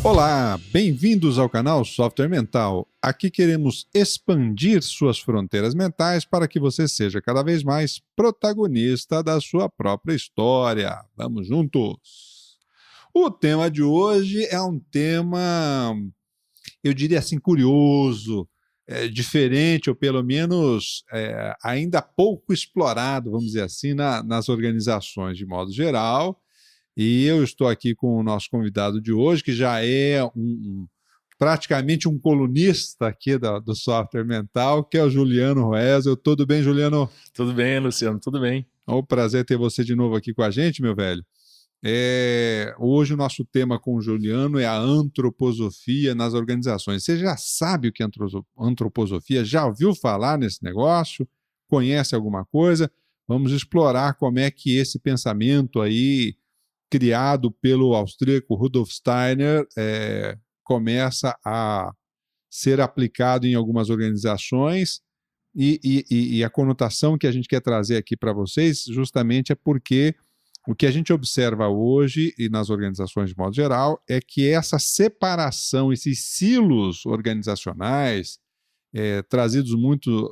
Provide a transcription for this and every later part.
Olá, bem-vindos ao canal Software Mental. Aqui queremos expandir suas fronteiras mentais para que você seja cada vez mais protagonista da sua própria história. Vamos juntos! O tema de hoje é um tema, eu diria assim, curioso, diferente ou pelo menos ainda pouco explorado, vamos dizer assim, nas organizações de modo geral. E eu estou aqui com o nosso convidado de hoje, que já é praticamente um colunista aqui do Software Mental, que é o Juliano Roesel. Tudo bem, Juliano? Tudo bem, Luciano, tudo bem. É um prazer ter você de novo aqui com a gente, meu velho. Hoje o nosso tema com o Juliano é a antroposofia nas organizações. Você já sabe o que é antroposofia? Já ouviu falar nesse negócio? Conhece alguma coisa? Vamos explorar como é que esse pensamento aí, criado pelo austríaco Rudolf Steiner, começa a ser aplicado em algumas organizações e a conotação que a gente quer trazer aqui para vocês justamente é porque o que a gente observa hoje e nas organizações de modo geral é que essa separação, esses silos organizacionais trazidos muito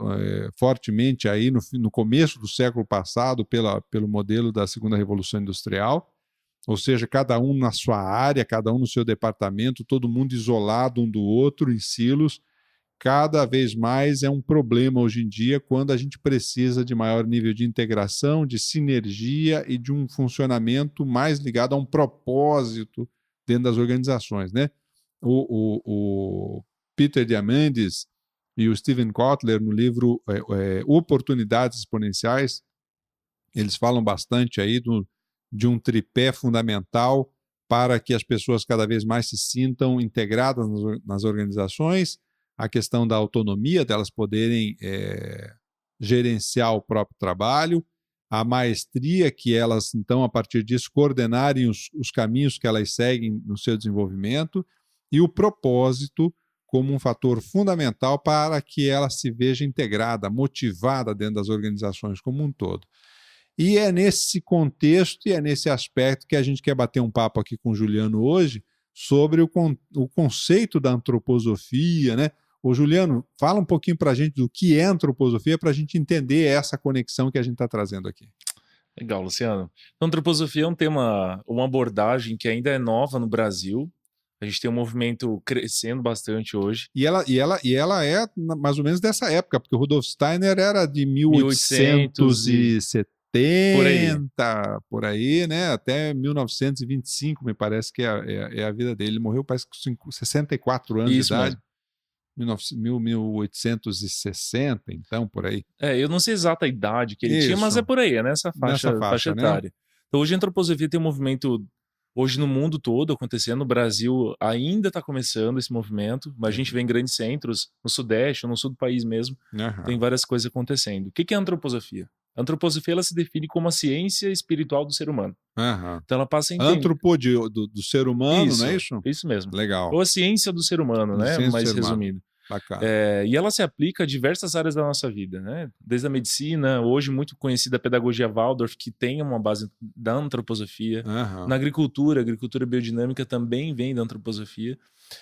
fortemente aí no começo do século passado pelo modelo da segunda revolução industrial, ou seja, cada um na sua área, cada um no seu departamento, todo mundo isolado um do outro, em silos, cada vez mais é um problema hoje em dia quando a gente precisa de maior nível de integração, de sinergia e de um funcionamento mais ligado a um propósito dentro das organizações, né? O Peter Diamandis e o Steven Kotler, no livro Oportunidades Exponenciais, eles falam bastante aí de um tripé fundamental para que as pessoas cada vez mais se sintam integradas nas organizações, a questão da autonomia, delas poderem gerenciar o próprio trabalho, a maestria, que elas, então, a partir disso, coordenarem os caminhos que elas seguem no seu desenvolvimento, e o propósito como um fator fundamental para que ela se veja integrada, motivada dentro das organizações como um todo. E é nesse contexto e é nesse aspecto que a gente quer bater um papo aqui com o Juliano hoje sobre o conceito da antroposofia, né? Ô, Juliano, fala um pouquinho para a gente do que é antroposofia para a gente entender essa conexão que a gente está trazendo aqui. Legal, Luciano. Então, antroposofia é um tema, uma abordagem que ainda é nova no Brasil. A gente tem um movimento crescendo bastante hoje. E ela é mais ou menos dessa época, porque o Rudolf Steiner era de 1870, por aí, né? Até 1925, me parece que é a vida dele. Ele morreu, parece que com 64 anos Isso de idade. Mesmo. 1860, então, por aí. Eu não sei a exata idade que ele tinha, mas é por aí, é nessa faixa etária. Né? Então, hoje a antroposofia tem um movimento, hoje no mundo todo acontecendo, no Brasil ainda está começando esse movimento, mas a gente vê em grandes centros, no Sudeste, no Sul do país mesmo, tem várias coisas acontecendo. O que é antroposofia? A antroposofia ela se define como a ciência espiritual do ser humano. Então ela passa a entender... Antropo do ser humano, isso, não é isso? Isso mesmo. Legal. Ou a ciência do ser humano, né? Mais resumido. Bacana. E ela se aplica a diversas áreas da nossa vida, né? Desde a medicina, hoje muito conhecida a pedagogia Waldorf, que tem uma base da antroposofia. Na agricultura, a agricultura biodinâmica também vem da antroposofia.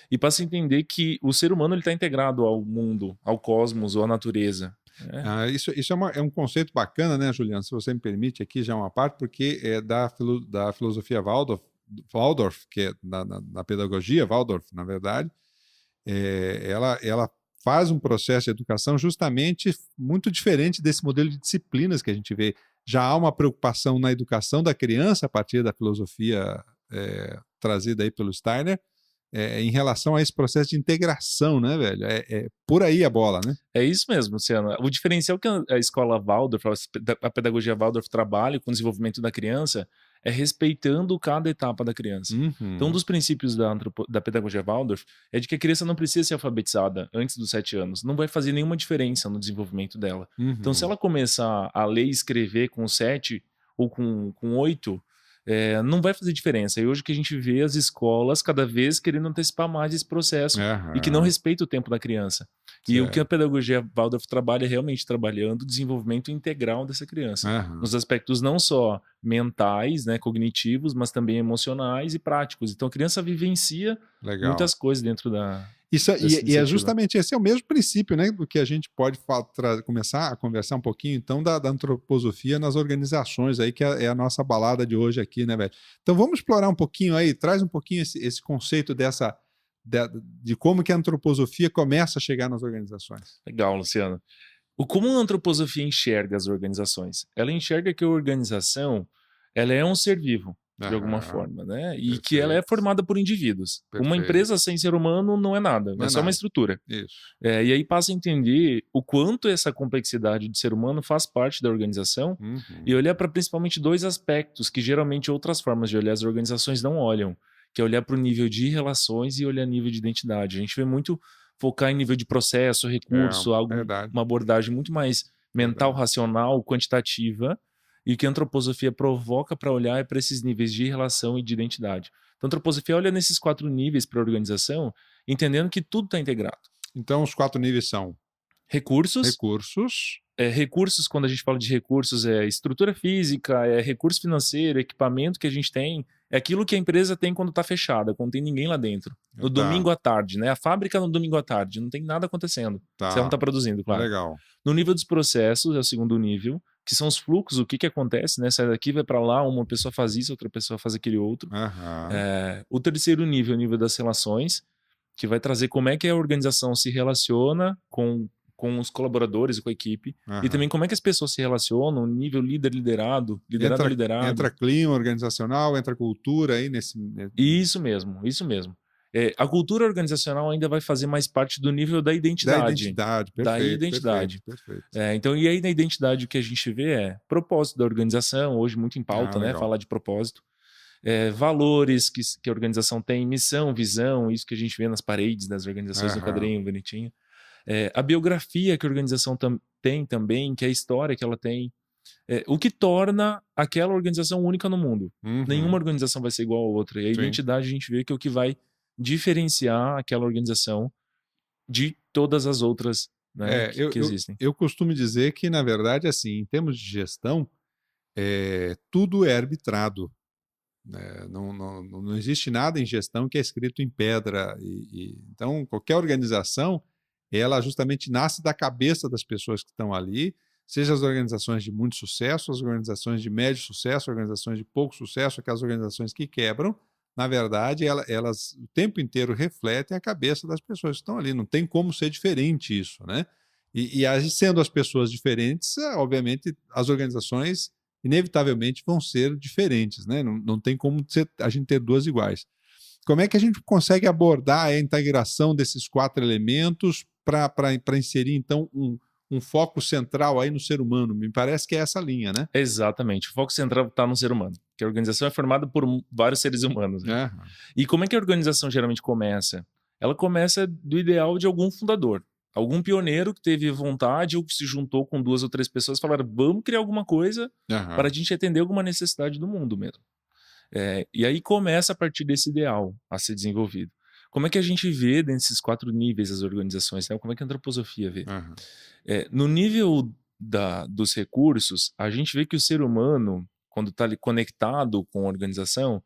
E passa a entender que o ser humano está integrado ao mundo, ao cosmos ou à natureza. Isso é um conceito bacana, né, Juliano? Se você me permite aqui já uma parte, porque é da filosofia Waldorf, que é na pedagogia Waldorf, na verdade, ela faz um processo de educação justamente muito diferente desse modelo de disciplinas que a gente vê. Já há uma preocupação na educação da criança a partir da filosofia trazida aí pelo Steiner, em relação a esse processo de integração, né, velho? Por aí a bola, né? É isso mesmo, Luciano. O diferencial que a escola Waldorf, a pedagogia Waldorf trabalha com o desenvolvimento da criança é respeitando cada etapa da criança. Então, um dos princípios da pedagogia Waldorf é de que a criança não precisa ser alfabetizada antes dos 7 anos. Não vai fazer nenhuma diferença no desenvolvimento dela. Então, se ela começar a ler e escrever com 7 ou com 8, não vai fazer diferença. E hoje que a gente vê as escolas cada vez querendo antecipar mais esse processo e que não respeita o tempo da criança. E o que a pedagogia Waldorf trabalha é realmente trabalhando o desenvolvimento integral dessa criança. Nos aspectos não só mentais, né, cognitivos, mas também emocionais e práticos. Então a criança vivencia muitas coisas dentro da... Isso, e é justamente esse é o mesmo princípio, né, do que a gente pode começar a conversar um pouquinho, então, da antroposofia nas organizações, aí, que é a nossa balada de hoje aqui, né, velho? Então, vamos explorar um pouquinho aí, traz um pouquinho esse conceito de como que a antroposofia começa a chegar nas organizações. Legal, Luciano. Como a antroposofia enxerga as organizações? Ela enxerga que a organização ela é um ser vivo, de alguma forma, né? E que ela é formada por indivíduos. Uma empresa sem ser humano não é nada, é só uma estrutura. Isso. E aí passa a entender o quanto essa complexidade de ser humano faz parte da organização e olhar para principalmente 2 aspectos que geralmente outras formas de olhar as organizações não olham, que é olhar para o nível de relações e olhar nível de identidade. A gente vê muito focar em nível de processo, recurso, uma abordagem muito mais mental, racional, quantitativa, e o que a antroposofia provoca para olhar é para esses níveis de relação e de identidade. Então, a antroposofia olha nesses 4 níveis para a organização, entendendo que tudo está integrado. Então, os 4 níveis são? Recursos. Recursos, quando a gente fala de recursos, é estrutura física, é recurso financeiro, equipamento que a gente tem, é aquilo que a empresa tem quando está fechada, quando tem ninguém lá dentro. No domingo à tarde, né? A fábrica no domingo à tarde, não tem nada acontecendo. Você não está produzindo, claro. Legal. No nível dos processos, é o segundo nível, que são os fluxos, o que acontece, né? Sai daqui, vai para lá, uma pessoa faz isso, outra pessoa faz aquele outro. O terceiro nível é o nível das relações, que vai trazer como é que a organização se relaciona com os colaboradores e com a equipe, e também como é que as pessoas se relacionam, nível líder-liderado, liderado-liderado. Entra clima organizacional, entra cultura aí nesse... Isso mesmo. A cultura organizacional ainda vai fazer mais parte do nível da identidade. Perfeito. Então, e aí na identidade o que a gente vê é propósito da organização, hoje muito em pauta, né? Falar de propósito. Valores que a organização tem, missão, visão, isso que a gente vê nas paredes das organizações no quadrinho bonitinho. A biografia que a organização tem também, que é a história que ela tem. O que torna aquela organização única no mundo. Nenhuma organização vai ser igual a outra. E a identidade a gente vê que é o que vai diferenciar aquela organização de todas as outras, né, que existem. Eu costumo dizer que, na verdade, assim, em termos de gestão, tudo é arbitrado. Não existe nada em gestão que é escrito em pedra. Então, qualquer organização, ela justamente nasce da cabeça das pessoas que estão ali, seja as organizações de muito sucesso, as organizações de médio sucesso, organizações de pouco sucesso, aquelas organizações que quebram. Na verdade, elas o tempo inteiro refletem a cabeça das pessoas que estão ali. Não tem como ser diferente isso, né? E sendo as pessoas diferentes, obviamente, as organizações inevitavelmente vão ser diferentes, né? Não tem como a gente ter 2 iguais. Como é que a gente consegue abordar a integração desses 4 elementos para inserir, então, um foco central aí no ser humano? Me parece que é essa linha, né? Exatamente. O foco central está no ser humano. Porque a organização é formada por vários seres humanos. Né? E como é que a organização geralmente começa? Ela começa do ideal de algum fundador. Algum pioneiro que teve vontade ou que se juntou com 2 ou 3 pessoas e falaram, vamos criar alguma coisa para a gente atender alguma necessidade do mundo mesmo. E aí começa a partir desse ideal a ser desenvolvido. Como é que a gente vê desses 4 níveis as organizações? Né? Como é que a antroposofia vê? No nível dos recursos, a gente vê que o ser humano, quando está conectado com a organização,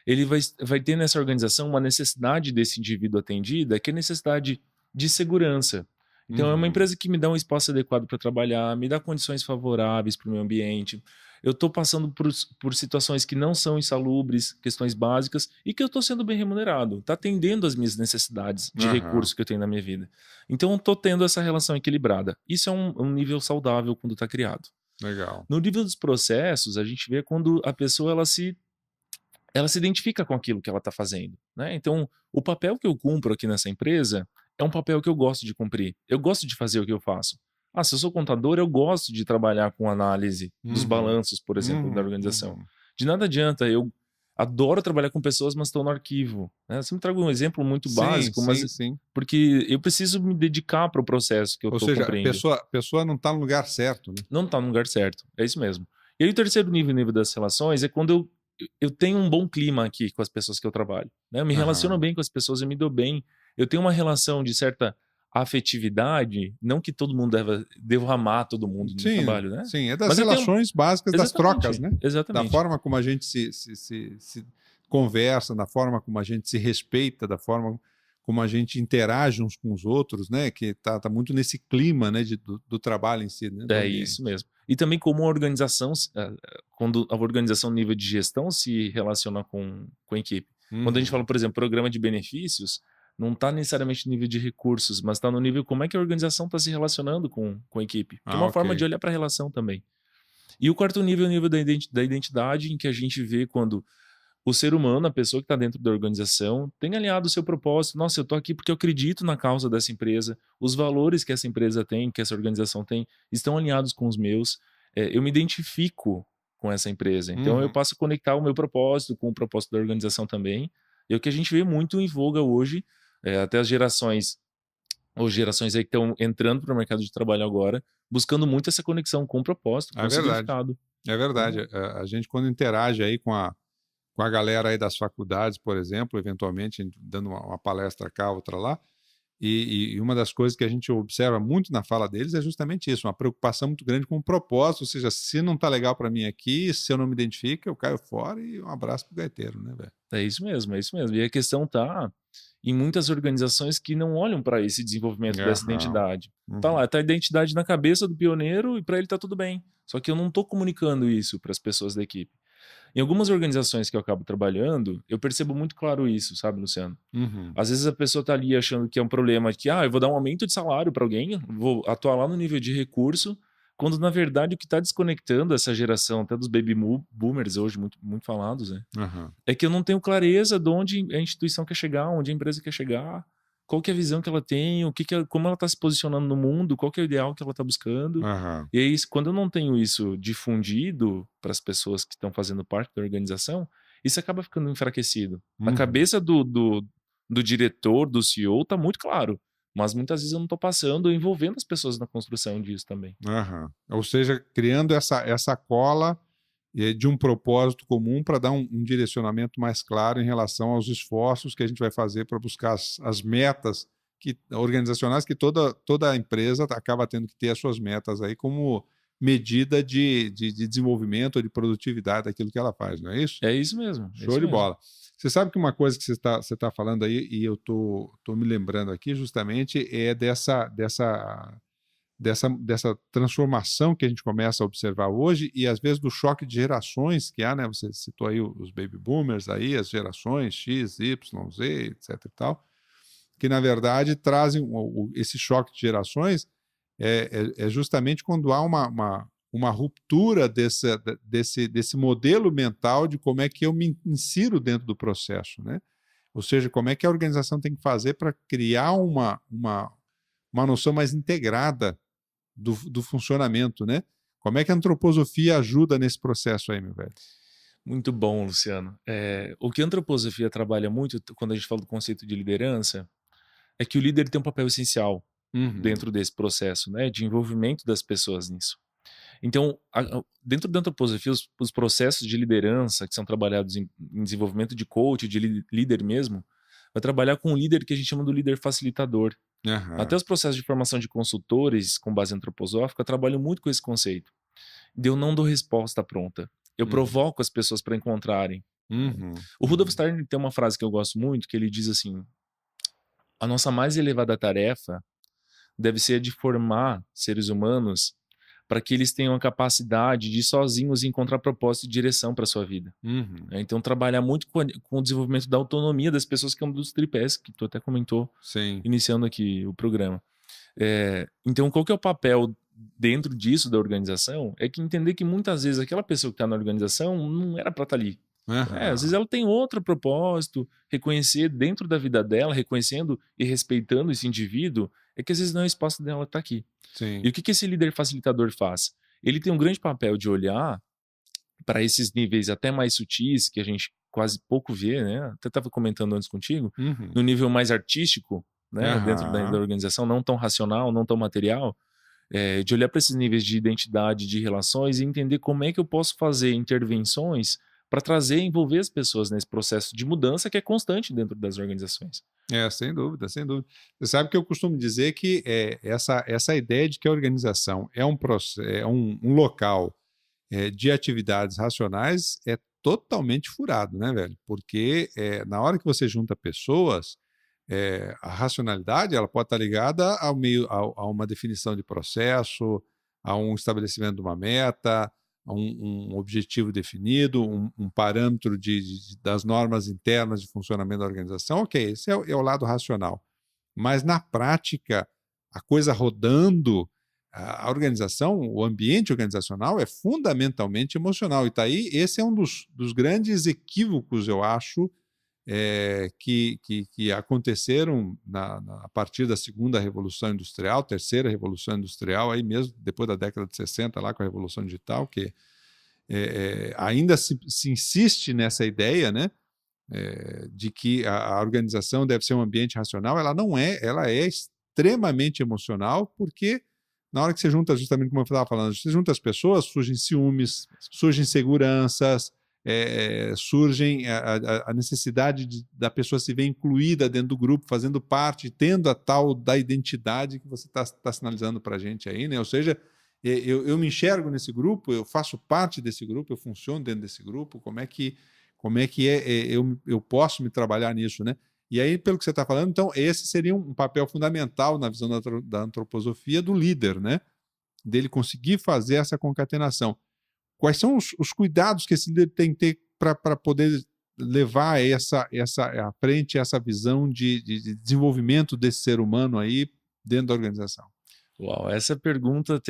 ele vai ter nessa organização uma necessidade desse indivíduo atendida, que é a necessidade de segurança. Então, é uma empresa que me dá um espaço adequado para trabalhar, me dá condições favoráveis para o meu ambiente. Eu estou passando por situações que não são insalubres, questões básicas, e que eu estou sendo bem remunerado. Está atendendo às minhas necessidades de recursos que eu tenho na minha vida. Então, eu estou tendo essa relação equilibrada. Isso é um nível saudável quando está criado. Legal. No nível dos processos, a gente vê quando a pessoa ela se identifica com aquilo que ela está fazendo. Né? Então, o papel que eu cumpro aqui nessa empresa é um papel que eu gosto de cumprir. Eu gosto de fazer o que eu faço. Se eu sou contador, eu gosto de trabalhar com análise dos balanços, por exemplo, da organização. De nada adianta, eu adoro trabalhar com pessoas, mas estou no arquivo. Né? Você me traga um exemplo muito básico, porque eu preciso me dedicar para o processo que eu estou cumprindo. Ou seja, a pessoa não está no lugar certo. Né? Não está no lugar certo, é isso mesmo. E aí o terceiro nível das relações é quando eu tenho um bom clima aqui com as pessoas que eu trabalho, né? Eu me relaciono bem com as pessoas, eu me dou bem. Eu tenho uma relação de certa afetividade, não que todo mundo deva amar todo mundo no trabalho, né? Sim, é das relações básicas, das trocas, né? Exatamente. Da forma como a gente se conversa, da forma como a gente se respeita, da forma como a gente interage uns com os outros, né? Que tá muito nesse clima, né? Do trabalho em si, né? É isso mesmo. E também como a organização, quando a organização no nível de gestão se relaciona com a equipe. Quando a gente fala, por exemplo, programa de benefícios, não está necessariamente no nível de recursos, mas está no nível como é que a organização está se relacionando com a equipe. Que é uma forma de olhar para a relação também. E o quarto nível é o nível da identidade, em que a gente vê quando o ser humano, a pessoa que está dentro da organização, tem alinhado o seu propósito. Nossa, eu estou aqui porque eu acredito na causa dessa empresa. Os valores que essa empresa tem, que essa organização tem, estão alinhados com os meus. Eu me identifico com essa empresa. Então eu passo a conectar o meu propósito com o propósito da organização também. É o que a gente vê muito em voga hoje. Até as gerações aí que estão entrando para o mercado de trabalho agora, buscando muito essa conexão com o propósito, com o significado. É verdade. A gente, quando interage aí com a galera aí das faculdades, por exemplo, eventualmente dando uma palestra cá, outra lá, e uma das coisas que a gente observa muito na fala deles é justamente isso, uma preocupação muito grande com o propósito, ou seja, se não está legal para mim aqui, se eu não me identifico, eu caio fora e um abraço pro gaiteiro, né, velho? É isso mesmo. E a questão tá em muitas organizações que não olham para esse desenvolvimento dessa identidade. Tá lá, tá a identidade na cabeça do pioneiro e para ele tá tudo bem. Só que eu não tô comunicando isso para as pessoas da equipe. Em algumas organizações que eu acabo trabalhando, eu percebo muito claro isso, sabe, Luciano? Às vezes a pessoa tá ali achando que é um problema que, eu vou dar um aumento de salário para alguém, vou atuar lá no nível de recurso, quando na verdade o que está desconectando essa geração, até dos baby boomers hoje, muito, muito falados, né? É que eu não tenho clareza de onde a instituição quer chegar, onde a empresa quer chegar, qual que é a visão que ela tem, como ela está se posicionando no mundo, qual que é o ideal que ela está buscando. E aí, quando eu não tenho isso difundido para as pessoas que estão fazendo parte da organização, isso acaba ficando enfraquecido. Na cabeça do diretor, do CEO, está muito claro. Mas muitas vezes eu não estou passando, envolvendo as pessoas na construção disso também. Ou seja, criando essa cola de um propósito comum para dar um direcionamento mais claro em relação aos esforços que a gente vai fazer para buscar as metas organizacionais que toda empresa acaba tendo que ter as suas metas aí como medida de desenvolvimento ou de produtividade daquilo que ela faz, não é isso? É isso mesmo. Show de bola. Você sabe que uma coisa que você tá falando aí, e eu tô me lembrando aqui justamente, é dessa transformação que a gente começa a observar hoje e às vezes do choque de gerações que há, né? Você citou aí os baby boomers aí, as gerações X, Y, Z, etc e tal, que na verdade trazem esse choque de gerações é justamente quando há uma ruptura desse modelo mental de como é que eu me insiro dentro do processo, né? Ou seja, como é que a organização tem que fazer para criar uma noção mais integrada do funcionamento, né? Como é que a antroposofia ajuda nesse processo aí, meu velho? Muito bom, Luciano. O que a antroposofia trabalha muito, quando a gente fala do conceito de liderança, é que o líder tem um papel essencial dentro desse processo, né, de envolvimento das pessoas nisso. Então, dentro da antroposofia, os processos de liderança que são trabalhados em desenvolvimento de coach, de líder mesmo, vai trabalhar com um líder que a gente chama do líder facilitador. Até os processos de formação de consultores com base antroposófica trabalham muito com esse conceito. Eu não dou resposta pronta. Eu provoco as pessoas para encontrarem. O Rudolf Steiner tem uma frase que eu gosto muito, que ele diz assim: a nossa mais elevada tarefa deve ser a de formar seres humanos para que eles tenham a capacidade de sozinhos encontrar propósito e direção para a sua vida. Então, trabalhar muito com o desenvolvimento da autonomia das pessoas, que é um dos tripés que tu até comentou, iniciando aqui o programa. Então, qual que é o papel dentro disso da organização? É que entender que muitas vezes aquela pessoa que está na organização não era para estar ali. Às vezes ela tem outro propósito, reconhecer dentro da vida dela, reconhecendo e respeitando esse indivíduo, é que às vezes não é o espaço dela estar aqui. E o que esse líder facilitador faz? Ele tem um grande papel de olhar para esses níveis até mais sutis, que a gente quase pouco vê, né? Até estava comentando antes contigo, no nível mais artístico, né? Dentro da organização, não tão racional, não tão material, de olhar para esses níveis de identidade, de relações e entender como é que eu posso fazer intervenções para trazer e envolver as pessoas nesse processo de mudança que é constante dentro das organizações. Sem dúvida, sem dúvida. Você sabe que eu costumo dizer que essa ideia de que a organização é um local de atividades racionais é totalmente furado, né, velho? Porque na hora que você junta pessoas, a racionalidade ela pode estar ligada a uma definição de processo, a um estabelecimento de uma meta, a um objetivo definido, um parâmetro das normas internas de funcionamento da organização. Ok, esse é o lado racional. Mas, na prática, a coisa rodando, a organização, o ambiente organizacional é fundamentalmente emocional. E tá aí, esse é um dos grandes equívocos, eu acho, que aconteceram a partir da segunda Revolução Industrial, terceira Revolução Industrial, aí mesmo depois da década de 60, lá com a Revolução Digital, que ainda se insiste nessa ideia, né, de que a organização deve ser um ambiente racional. Ela não é, ela é extremamente emocional, porque na hora que você junta, justamente como eu estava falando, você junta as pessoas, surgem ciúmes, surgem inseguranças, surgem a necessidade da pessoa se ver incluída dentro do grupo, fazendo parte, tendo a tal da identidade que você está sinalizando para a gente aí, né? Ou seja, eu me enxergo nesse grupo, eu faço parte desse grupo, eu funciono dentro desse grupo, como é que eu posso me trabalhar nisso, né? E aí, pelo que você está falando, então, esse seria um papel fundamental na visão da antroposofia do líder, né? Dele conseguir fazer essa concatenação. Quais são os cuidados que esse líder tem que ter para poder levar à frente essa visão de desenvolvimento desse ser humano aí dentro da organização? Uau, essa pergunta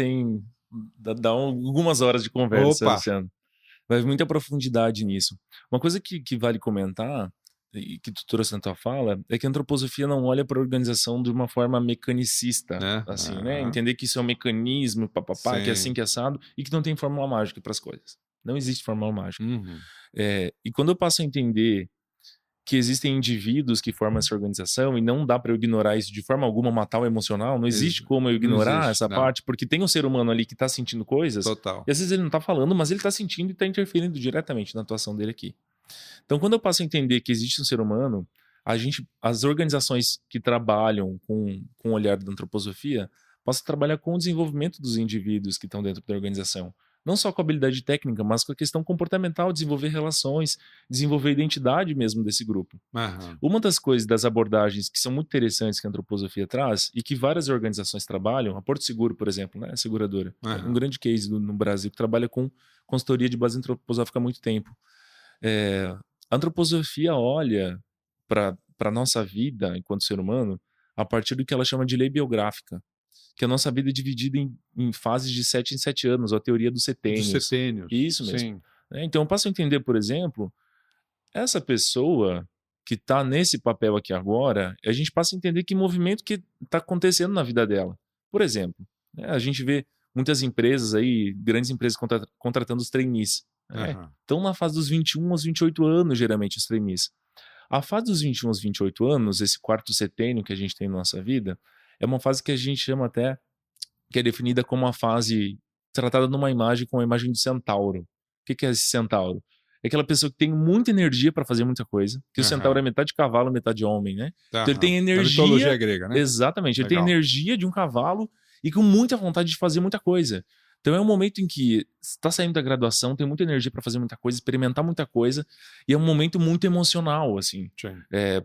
dá algumas horas de conversa, Luciano. Vai muita profundidade nisso. Uma coisa que vale comentar, e que tu trouxe na tua fala, é que a antroposofia não olha para a organização de uma forma mecanicista, assim, né? Entender que isso é um mecanismo, que é assim, que é assado, e que não tem fórmula mágica para as coisas. Não existe fórmula mágica. E quando eu passo a entender que existem indivíduos que formam essa organização e não dá para eu ignorar isso de forma alguma, matar o emocional, não existe como eu ignorar essa parte, porque tem um ser humano ali que está sentindo coisas, Total. E às vezes ele não está falando, mas ele está sentindo e está interferindo diretamente na atuação dele aqui. Então, quando eu passo a entender que existe um ser humano, as organizações que trabalham com o olhar da antroposofia, possam trabalhar com o desenvolvimento dos indivíduos que estão dentro da organização. Não só com a habilidade técnica, mas com a questão comportamental, desenvolver relações, desenvolver a identidade mesmo desse grupo. Uma das coisas, das abordagens que são muito interessantes que a antroposofia traz e que várias organizações trabalham, a Porto Seguro, por exemplo, né, a seguradora, é um grande case no Brasil que trabalha com consultoria de base antroposófica há muito tempo. A antroposofia olha para a nossa vida enquanto ser humano a partir do que ela chama de lei biográfica, que a nossa vida é dividida em fases de 7 em 7 anos, a teoria dos setênios. Dos setênios. Isso mesmo. Então eu passo a entender, por exemplo, essa pessoa que está nesse papel aqui agora, a gente passa a entender que movimento que está acontecendo na vida dela. Por exemplo, a gente vê muitas empresas aí, grandes empresas contratando os trainees. Estão na fase dos 21 aos 28 anos, geralmente, os trainees. A fase dos 21 aos 28 anos, esse quarto setênio que a gente tem na nossa vida, é uma fase que a gente chama até, que é definida como uma fase tratada numa imagem com a imagem do centauro. O que é esse centauro? É aquela pessoa que tem muita energia para fazer muita coisa, que o centauro é metade cavalo, metade homem, né? Então ele tem energia... A mitologia grega, né? Exatamente. Legal. Ele tem energia de um cavalo e com muita vontade de fazer muita coisa. Então é um momento em que está saindo da graduação, tem muita energia para fazer muita coisa, experimentar muita coisa, e é um momento muito emocional, assim.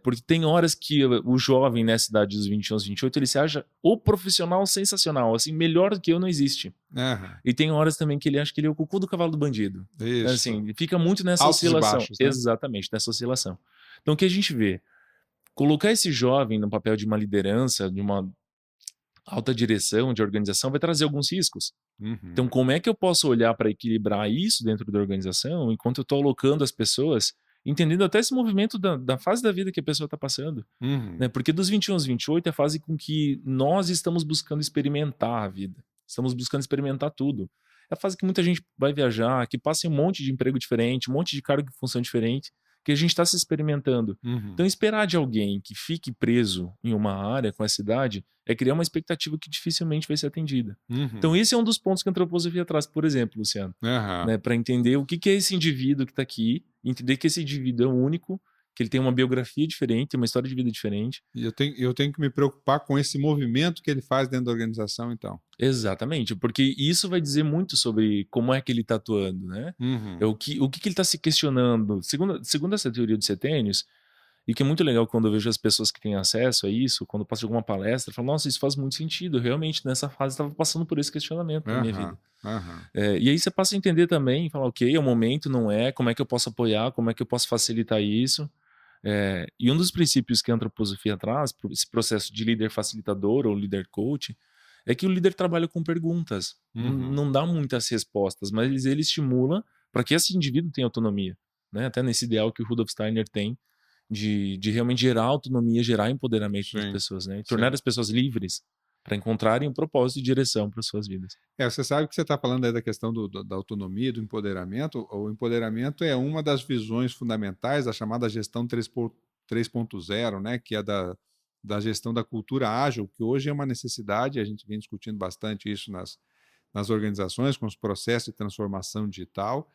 Porque tem horas que o jovem nessa idade dos 21 aos 28, ele se acha o profissional sensacional, assim, melhor do que eu não existe. E tem horas também que ele acha que ele é o cucu do cavalo do bandido. Isso. Assim, fica muito nessa altos oscilação. E baixos, né? Exatamente, nessa oscilação. Então o que a gente vê? Colocar esse jovem no papel de uma liderança, de uma alta direção de organização, vai trazer alguns riscos. Então, como é que eu posso olhar para equilibrar isso dentro da organização enquanto eu estou alocando as pessoas, entendendo até esse movimento da fase da vida que a pessoa está passando? Né? Porque dos 21 aos 28 é a fase com que nós estamos buscando experimentar a vida. Estamos buscando experimentar tudo. É a fase que muita gente vai viajar, que passa em um monte de emprego diferente, um monte de cargo e função diferente, porque a gente está se experimentando. Então, esperar de alguém que fique preso em uma área com essa idade é criar uma expectativa que dificilmente vai ser atendida. Então, esse é um dos pontos que a antroposofia traz, por exemplo, Luciano, né, para entender o que é esse indivíduo que está aqui, entender que esse indivíduo é único, que ele tem uma biografia diferente, uma história de vida diferente. E eu tenho que me preocupar com esse movimento que ele faz dentro da organização, então. Exatamente, porque isso vai dizer muito sobre como é que ele está atuando, né? O que ele está se questionando. Segundo essa teoria de setênios, e que é muito legal quando eu vejo as pessoas que têm acesso a isso, quando eu passo de alguma palestra, eu falo, nossa, isso faz muito sentido. Eu realmente, nessa fase, estava passando por esse questionamento na minha vida. E aí você passa a entender também, falar, ok, é o momento, não é, como é que eu posso apoiar, como é que eu posso facilitar isso. E um dos princípios que a antroposofia traz, esse processo de líder facilitador ou líder coach, é que o líder trabalha com perguntas. Não dá muitas respostas, mas ele estimula para que esse indivíduo tenha autonomia. Né? Até nesse ideal que o Rudolf Steiner tem de realmente gerar autonomia, gerar empoderamento das pessoas, né? E tornar as pessoas livres para encontrarem um propósito e direção para suas vidas. Você sabe que você está falando aí da questão da autonomia, do empoderamento. O empoderamento é uma das visões fundamentais da chamada gestão 3.0, né? Que é da gestão da cultura ágil, que hoje é uma necessidade, a gente vem discutindo bastante isso nas organizações, com os processos de transformação digital,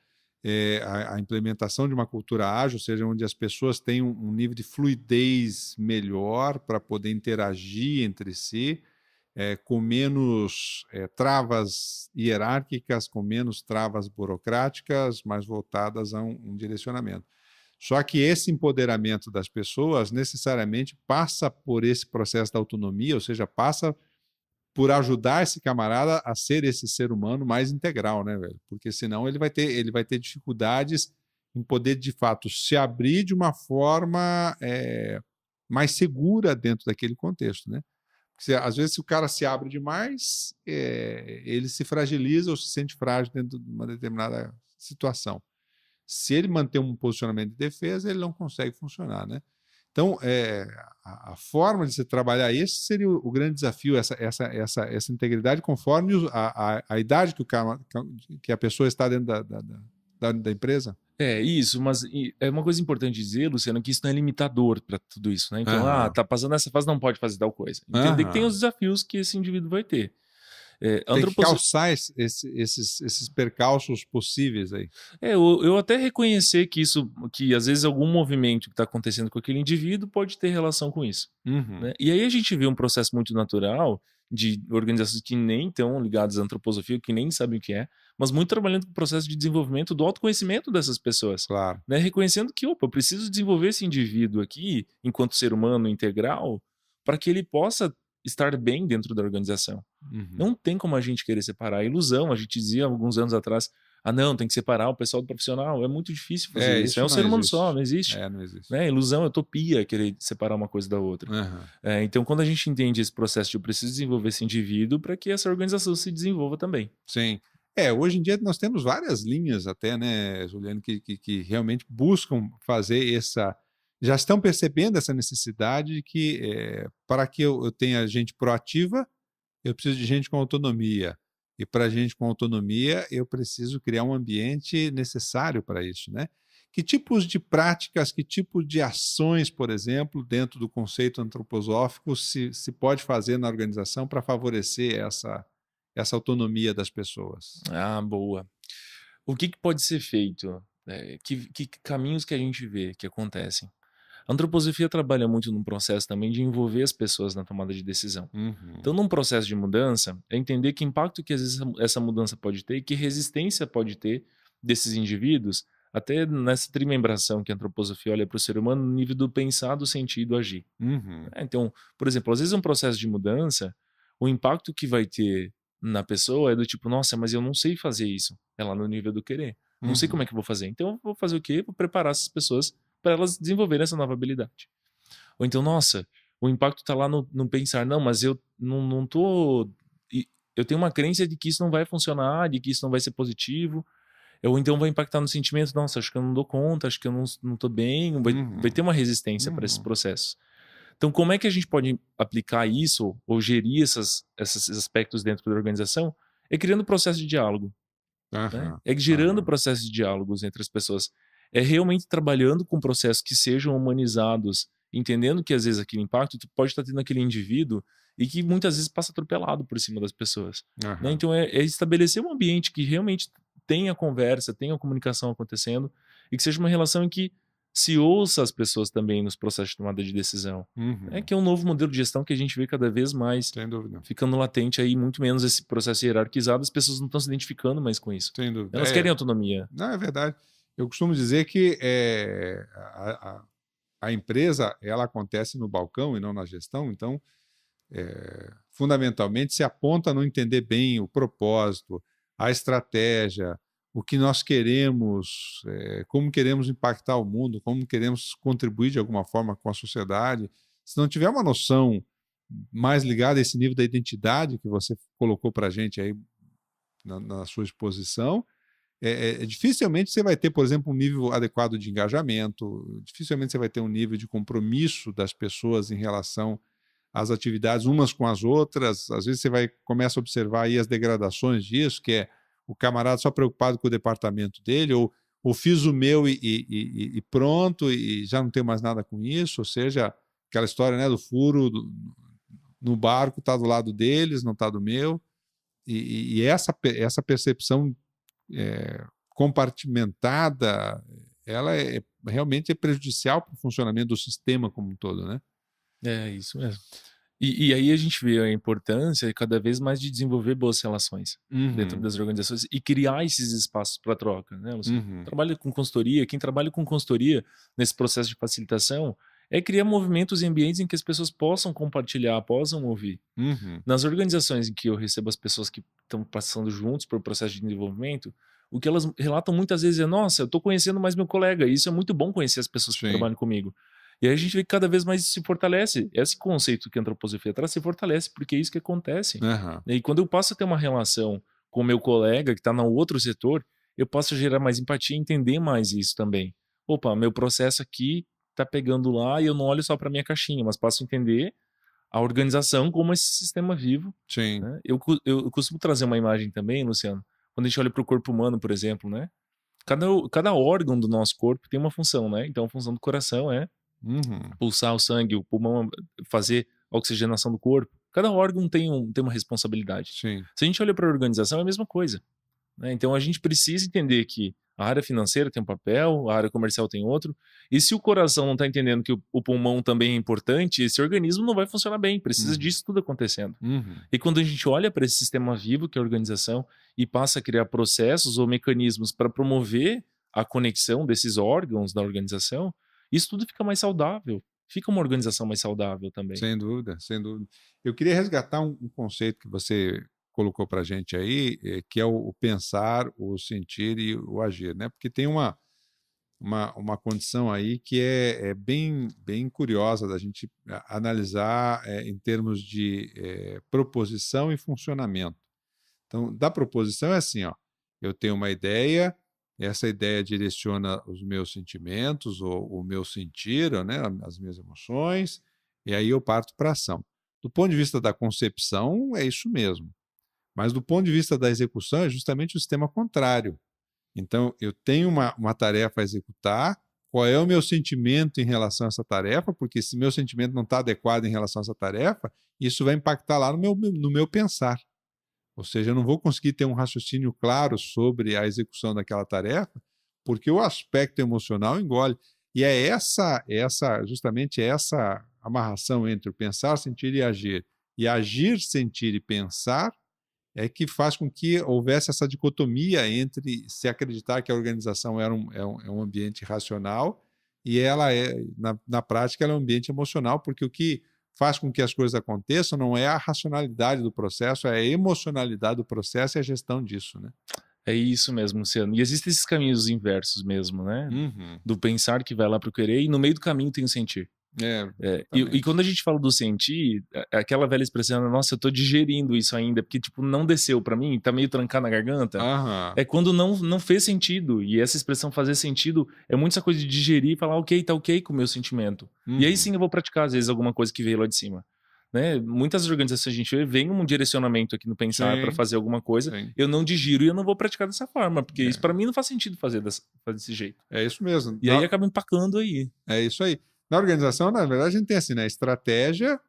a implementação de uma cultura ágil, ou seja, onde as pessoas têm um nível de fluidez melhor para poder interagir entre si, com menos travas hierárquicas, com menos travas burocráticas, mais voltadas a um direcionamento. Só que esse empoderamento das pessoas necessariamente passa por esse processo da autonomia, ou seja, passa por ajudar esse camarada a ser esse ser humano mais integral, né, velho? Porque senão ele vai ter dificuldades em poder, de fato, se abrir de uma forma mais segura dentro daquele contexto, né? Às vezes, se o cara se abre demais, ele se fragiliza ou se sente frágil dentro de uma determinada situação. Se ele manter um posicionamento de defesa, ele não consegue funcionar, né? Então, a forma de se trabalhar isso seria o grande desafio, essa integridade conforme a idade que a pessoa está dentro da empresa. Isso, mas é uma coisa importante dizer, Luciano, que isso não é limitador para tudo isso, né? Então, tá passando essa fase, não pode fazer tal coisa. Entender que tem os desafios que esse indivíduo vai ter. Tem que calçar esses percalços possíveis aí. Eu até reconhecer que às vezes algum movimento que está acontecendo com aquele indivíduo pode ter relação com isso. Né? E aí a gente vê um processo muito natural de organizações que nem estão ligadas à antroposofia, que nem sabem o que é, mas muito trabalhando com o processo de desenvolvimento do autoconhecimento dessas pessoas. Claro. Né? Reconhecendo que, eu preciso desenvolver esse indivíduo aqui, enquanto ser humano integral, para que ele possa estar bem dentro da organização. Não tem como a gente querer separar. É ilusão, a gente dizia alguns anos atrás, não, tem que separar o pessoal do profissional. É muito difícil fazer isso. É um ser humano só, não existe. Não existe. Né? Ilusão, utopia, querer separar uma coisa da outra. Então, quando a gente entende esse processo de eu preciso desenvolver esse indivíduo para que essa organização se desenvolva também. Sim. Hoje em dia nós temos várias linhas até, né, Juliano, que realmente buscam fazer essa... Já estão percebendo essa necessidade de que, para que eu tenha gente proativa, eu preciso de gente com autonomia. E para gente com autonomia, eu preciso criar um ambiente necessário para isso, né? Que tipos de práticas, que tipo de ações, por exemplo, dentro do conceito antroposófico, se pode fazer na organização para favorecer essa autonomia das pessoas? Boa. O que pode ser feito? Que caminhos que a gente vê que acontecem? A antroposofia trabalha muito num processo também de envolver as pessoas na tomada de decisão. Então, num processo de mudança, é entender que impacto que às vezes essa mudança pode ter e que resistência pode ter desses indivíduos, até nessa trimembração que a antroposofia olha para o ser humano no nível do pensar, do sentir e do agir. Então, por exemplo, às vezes um processo de mudança, o impacto que vai ter na pessoa é do tipo, nossa, mas eu não sei fazer isso. É lá no nível do querer. Não sei como é que eu vou fazer. Então, eu vou fazer o quê? Vou preparar essas pessoas para elas desenvolverem essa nova habilidade. Ou então, nossa, o impacto está lá no pensar, não, mas eu não tô... Eu tenho uma crença de que isso não vai funcionar, de que isso não vai ser positivo. Ou então vai impactar no sentimento, nossa, acho que eu não dou conta, acho que eu não estou bem. Vai ter uma resistência para esses processos. Então, como é que a gente pode aplicar isso ou gerir esses aspectos dentro da organização? É criando processo de diálogo. Né? É gerando processos de diálogos entre as pessoas. é realmente trabalhando com processos que sejam humanizados, entendendo que às vezes aquele impacto pode estar tendo aquele indivíduo e que muitas vezes passa atropelado por cima das pessoas. Né? Então é estabelecer um ambiente que realmente tenha conversa, tenha comunicação acontecendo e que seja uma relação em que se ouça as pessoas também nos processos de tomada de decisão. Que é um novo modelo de gestão que a gente vê cada vez mais ficando latente aí, muito menos esse processo hierarquizado, as pessoas não estão se identificando mais com isso. Sem dúvida. Elas querem autonomia. Não, é verdade. Eu costumo dizer que a empresa, ela acontece no balcão e não na gestão, então, fundamentalmente, se aponta a não entender bem o propósito, a estratégia, o que nós queremos, como queremos impactar o mundo, como queremos contribuir de alguma forma com a sociedade. Se não tiver uma noção mais ligada a esse nível da identidade que você colocou para a gente aí na sua exposição, dificilmente você vai ter, por exemplo, um nível adequado de engajamento, dificilmente você vai ter um nível de compromisso das pessoas em relação às atividades umas com as outras. Às vezes você começa a observar aí as degradações disso, que é o camarada só preocupado com o departamento dele, ou fiz o meu e pronto, e já não tenho mais nada com isso. Ou seja, aquela história, né, do furo no barco, está do lado deles, não está do meu. E essa percepção compartimentada, ela realmente é prejudicial para o funcionamento do sistema como um todo, né? É isso mesmo. E aí a gente vê a importância cada vez mais de desenvolver boas relações dentro das organizações e criar esses espaços para troca, né, Luciano? Trabalha com consultoria, quem trabalha com consultoria nesse processo de facilitação é criar movimentos e ambientes em que as pessoas possam compartilhar, possam ouvir. Nas organizações em que eu recebo as pessoas que estão passando juntos por processo de desenvolvimento, o que elas relatam muitas vezes é: nossa, eu estou conhecendo mais meu colega, e isso é muito bom conhecer as pessoas que trabalham comigo. E aí a gente vê que cada vez mais isso se fortalece. Esse conceito que a antroposofia traz se fortalece, porque é isso que acontece. E quando eu passo a ter uma relação com o meu colega que está no outro setor, eu posso gerar mais empatia e entender mais isso também. Opa, meu processo aqui está pegando lá e eu não olho só para minha caixinha, mas passo a entender a organização como esse sistema vivo. Né? Eu costumo trazer uma imagem também, Luciano, quando a gente olha para o corpo humano, por exemplo, né? Cada órgão do nosso corpo tem uma função, né? Então a função do coração é pulsar o sangue, o pulmão fazer a oxigenação do corpo. Cada órgão tem uma responsabilidade. Se a gente olha para a organização, é a mesma coisa. Né? Então a gente precisa entender que a área financeira tem um papel, a área comercial tem outro, e se o coração não está entendendo que o pulmão também é importante, esse organismo não vai funcionar bem, precisa disso tudo acontecendo. E quando a gente olha para esse sistema vivo que é a organização e passa a criar processos ou mecanismos para promover a conexão desses órgãos da organização, isso tudo fica mais saudável. Fica uma organização mais saudável também. Sem dúvida, sem dúvida. Eu queria resgatar um conceito que você colocou para a gente aí, que é o pensar, o sentir e o agir, né? Porque tem uma condição aí que é bem curiosa da gente analisar em termos de proposição e funcionamento. Então, da proposição é assim, ó, eu tenho uma ideia, essa ideia direciona os meus sentimentos, o meu sentir, né, as minhas emoções, e aí eu parto para a ação. Do ponto de vista da concepção, é isso mesmo. Mas do ponto de vista da execução, é justamente o sistema contrário. Então, eu tenho uma tarefa a executar, qual é o meu sentimento em relação a essa tarefa, porque se meu sentimento não está adequado em relação a essa tarefa, isso vai impactar lá no meu pensar. Ou seja, eu não vou conseguir ter um raciocínio claro sobre a execução daquela tarefa, porque o aspecto emocional engole. E é justamente essa amarração entre o pensar, sentir e agir, sentir e pensar, é que faz com que houvesse essa dicotomia entre se acreditar que a organização é um ambiente racional e ela na prática, ela é um ambiente emocional, porque o que faz com que as coisas aconteçam não é a racionalidade do processo, é a emocionalidade do processo e a gestão disso, né? É isso mesmo, Luciano. E existem esses caminhos inversos mesmo, né? Do pensar que vai lá para o querer e no meio do caminho tem o sentir. E quando a gente fala do sentir, aquela velha expressão, nossa, eu tô digerindo isso ainda, porque tipo, não desceu pra mim, tá meio trancado na garganta, é quando não fez sentido. E essa expressão fazer sentido é muito essa coisa de digerir e falar, ok, tá ok com o meu sentimento. E aí sim eu vou praticar às vezes alguma coisa que veio lá de cima. né? Muitas organizações a gente vê um direcionamento aqui no Pensar para fazer alguma coisa, eu não digiro e eu não vou praticar dessa forma, porque isso para mim não faz sentido fazer desse jeito. É isso mesmo. E aí acaba empacando aí. É isso aí. Na organização, na verdade, a gente tem assim, né? Estratégia,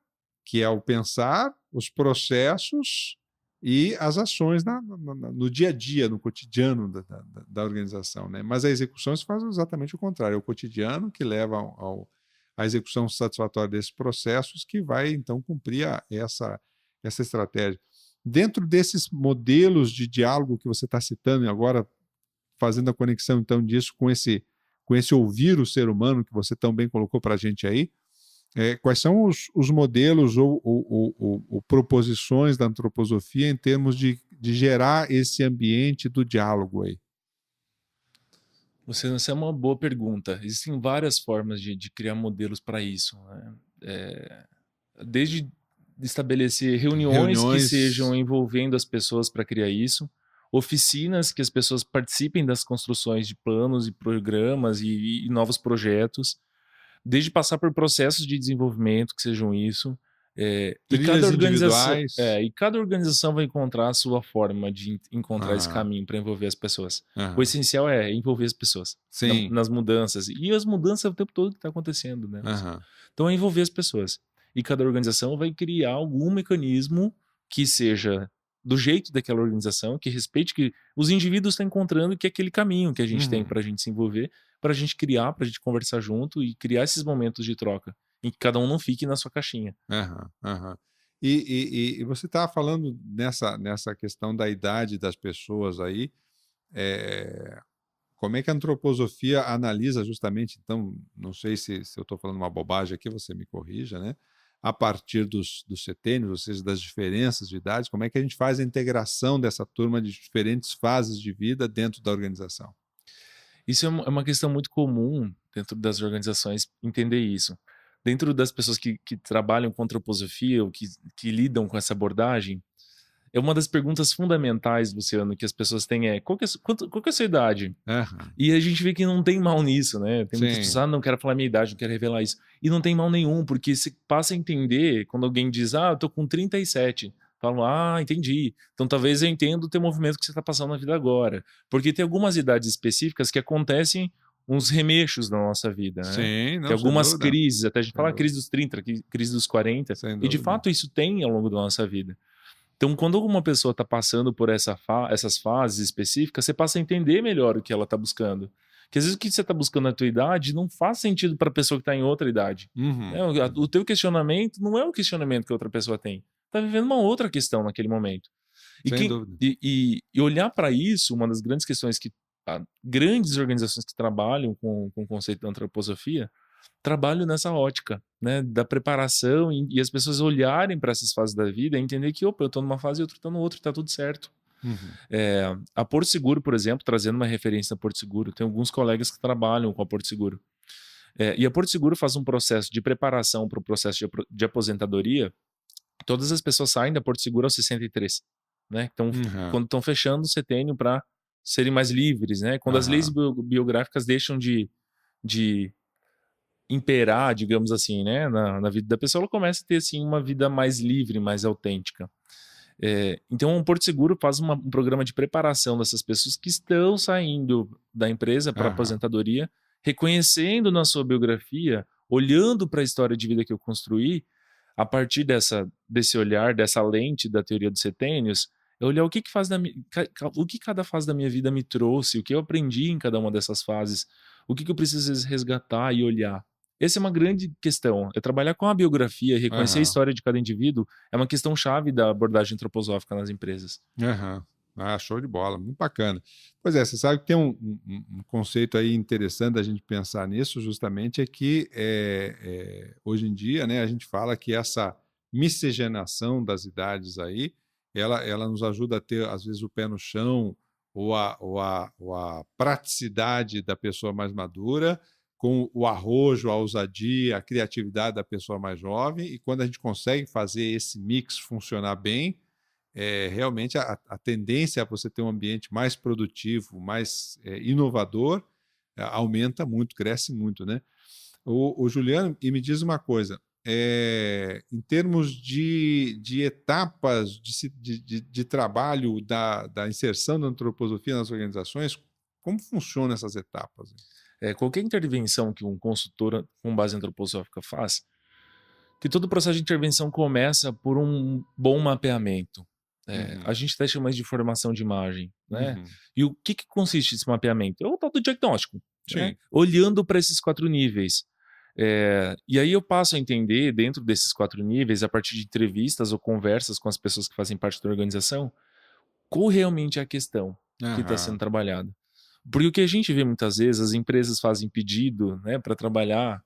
que é o pensar, os processos e as ações no dia a dia, no cotidiano da organização, né? Mas a execução se faz exatamente o contrário, é o cotidiano que leva à execução satisfatória desses processos que vai, então, cumprir essa estratégia. Dentro desses modelos de diálogo que você está citando e agora fazendo a conexão, então, disso com esse ouvir o ser humano que você tão bem colocou para a gente aí, quais são os modelos ou proposições da antroposofia em termos de gerar esse ambiente do diálogo aí? Essa é uma boa pergunta. Existem várias formas de criar modelos para isso, né? Desde estabelecer reuniões que sejam envolvendo as pessoas para criar isso, oficinas que as pessoas participem das construções de planos e programas e novos projetos, desde passar por processos de desenvolvimento que sejam isso. E cada organização vai encontrar a sua forma de encontrar esse caminho para envolver as pessoas. O essencial é envolver as pessoas nas mudanças. E as mudanças o tempo todo que está acontecendo, né? Então é envolver as pessoas. E cada organização vai criar algum mecanismo que seja do jeito daquela organização, que respeite que os indivíduos estão encontrando, que é aquele caminho que a gente tem para a gente se envolver, para a gente criar, para a gente conversar junto e criar esses momentos de troca, em que cada um não fique na sua caixinha. E você estava falando nessa questão da idade das pessoas aí, como é que a antroposofia analisa justamente, então, não sei se eu estou falando uma bobagem aqui, você me corrija, né? A partir dos setênios, ou seja, das diferenças de idade, como é que a gente faz a integração dessa turma de diferentes fases de vida dentro da organização? Isso é uma questão muito comum dentro das organizações, entender isso. Dentro das pessoas que trabalham com antroposofia ou que lidam com essa abordagem, é uma das perguntas fundamentais, Luciano, que as pessoas têm qual que é a sua idade? E a gente vê que não tem mal nisso, né? Tem muitas pessoas, não quero falar minha idade, não quero revelar isso. E não tem mal nenhum, porque você passa a entender, quando alguém diz, eu tô com 37, falam, entendi. Então talvez eu entenda o teu movimento que você está passando na vida agora. Porque tem algumas idades específicas que acontecem uns remexos na nossa vida, né? Sim, não, tem algumas crises, até a gente fala crise dos 30, crise dos 40, e de fato isso tem ao longo da nossa vida. Então, quando alguma pessoa está passando por essas fases específicas, você passa a entender melhor o que ela está buscando. Porque às vezes o que você está buscando na tua idade não faz sentido para a pessoa que está em outra idade. O teu questionamento não é o questionamento que a outra pessoa tem. Está vivendo uma outra questão naquele momento. E olhar para isso, uma das grandes questões que grandes organizações que trabalham com o conceito da antroposofia trabalho nessa ótica, né, da preparação e as pessoas olharem para essas fases da vida e entender que, eu estou numa fase e outro estou no outro, está tudo certo. A Porto Seguro, por exemplo, trazendo uma referência a Porto Seguro, tem alguns colegas que trabalham com a Porto Seguro. E a Porto Seguro faz um processo de preparação para o processo de aposentadoria. Todas as pessoas saem da Porto Seguro aos 63, né? Então, quando estão fechando o setênio para serem mais livres, né? Quando as leis biográficas deixam de imperar, digamos assim, né, na vida da pessoa, ela começa a ter assim uma vida mais livre, mais autêntica. Então, o Porto Seguro faz um programa de preparação dessas pessoas que estão saindo da empresa para aposentadoria, reconhecendo na sua biografia, olhando para a história de vida que eu construí, a partir desse olhar, dessa lente da teoria dos setênios, é olhar o que cada fase da minha vida me trouxe, o que eu aprendi em cada uma dessas fases, o que eu preciso resgatar e olhar. Essa é uma grande questão. É trabalhar com a biografia, reconhecer a história de cada indivíduo, é uma questão chave da abordagem antroposófica nas empresas. Show de bola, muito bacana. Pois é, você sabe que tem um conceito aí interessante da gente pensar nisso, justamente é que hoje em dia, né, a gente fala que essa miscigenação das idades aí, ela nos ajuda a ter, às vezes, o pé no chão ou a praticidade da pessoa mais madura, com o arrojo, a ousadia, a criatividade da pessoa mais jovem, e quando a gente consegue fazer esse mix funcionar bem, realmente a tendência a você ter um ambiente mais produtivo, mais inovador, aumenta muito, cresce muito, né? O Juliano, e me diz uma coisa, em termos de etapas de trabalho da inserção da antroposofia nas organizações, como funcionam essas etapas? Qualquer intervenção que um consultor com base antroposófica faz, que todo o processo de intervenção começa por um bom mapeamento. A gente até chama de formação de imagem, né? E o que consiste esse mapeamento? É o tal do diagnóstico, né? Olhando para esses 4 níveis. E aí eu passo a entender, dentro desses 4 níveis, a partir de entrevistas ou conversas com as pessoas que fazem parte da organização, qual realmente é a questão que está sendo trabalhada. Porque o que a gente vê muitas vezes, as empresas fazem pedido, né, para trabalhar,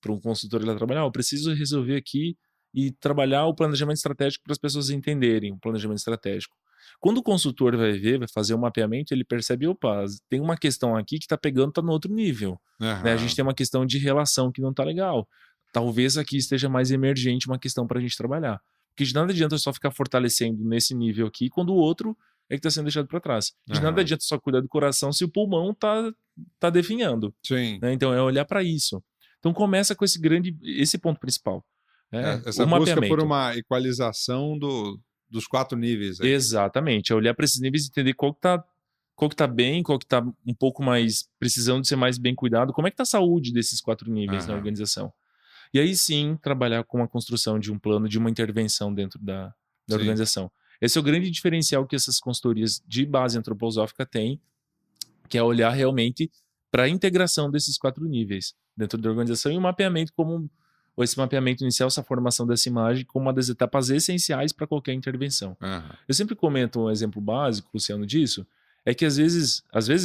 para um consultor lá trabalhar, eu preciso resolver aqui e trabalhar o planejamento estratégico para as pessoas entenderem o planejamento estratégico. Quando o consultor vai ver, vai fazer um mapeamento, ele percebe, opa, tem uma questão aqui que está pegando, está no outro nível. Né? A gente tem uma questão de relação que não está legal. Talvez aqui esteja mais emergente uma questão para a gente trabalhar. Porque de nada adianta só ficar fortalecendo nesse nível aqui, quando o outro é que está sendo deixado para trás. De nada adianta só cuidar do coração se o pulmão tá definhando. Sim. Né? Então é olhar para isso. Então começa com esse ponto principal. Essa busca por uma equalização dos 4 níveis. Aí. Exatamente. É olhar para esses níveis e entender qual que tá bem, qual que tá um pouco mais precisando de ser mais bem cuidado, como é que tá a saúde desses 4 níveis na organização. E aí sim, trabalhar com a construção de um plano, de uma intervenção dentro da organização. Esse é o grande diferencial que essas consultorias de base antroposófica têm, que é olhar realmente para a integração desses 4 níveis dentro da organização e o mapeamento ou esse mapeamento inicial, essa formação dessa imagem como uma das etapas essenciais para qualquer intervenção. Eu sempre comento um exemplo básico, Luciano, disso, é que às vezes